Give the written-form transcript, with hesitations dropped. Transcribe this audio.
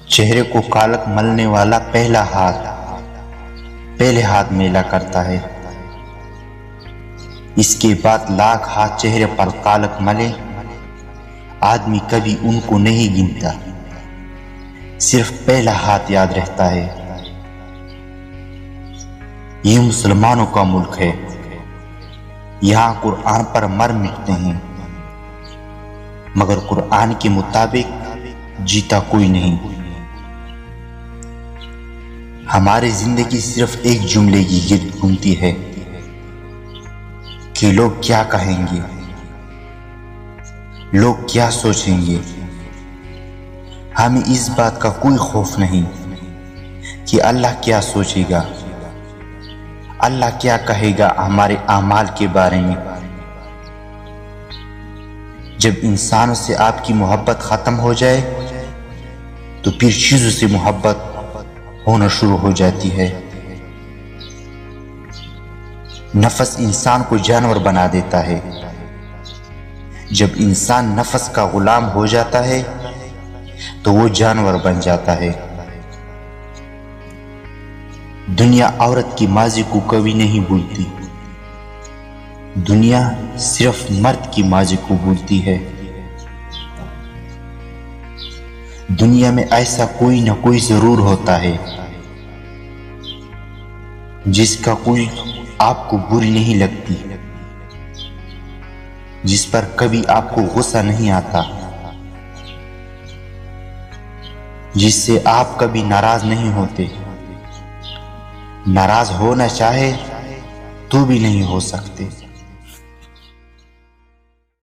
चेहरे को कालक मलने वाला पहले हाथ मेला करता है। इसके बाद लाख हाथ चेहरे पर कालक मले, आदमी कभी उनको नहीं गिनता, सिर्फ पहला हाथ याद रहता है। ये मुसलमानों का मुल्क है, यहाँ कुरान पर मर मिटते हैं, मगर कुरान के मुताबिक जीता कोई नहीं। हमारी जिंदगी सिर्फ एक जुमले की गिर्द घूमती है कि लोग क्या कहेंगे, लोग क्या सोचेंगे। हमें इस बात का कोई खौफ नहीं कि अल्लाह क्या सोचेगा, अल्लाह क्या कहेगा हमारे आमाल के बारे में। जब इंसानों से आपकी मोहब्बत खत्म हो जाए तो फिर चीजों से मोहब्बत होना शुरू हो जाती है। नफस इंसान को जानवर बना देता है। जब इंसान नफस का गुलाम हो जाता है तो वो जानवर बन जाता है। दुनिया औरत की माजी को कभी नहीं भूलती, दुनिया सिर्फ मर्द की माजी को भूलती है। दुनिया में ऐसा कोई ना कोई जरूर होता है जिसका कोई आपको बुरी नहीं लगती, जिस पर कभी आपको गुस्सा नहीं आता, जिससे आप कभी नाराज नहीं होते, नाराज होना चाहे तो भी नहीं हो सकते।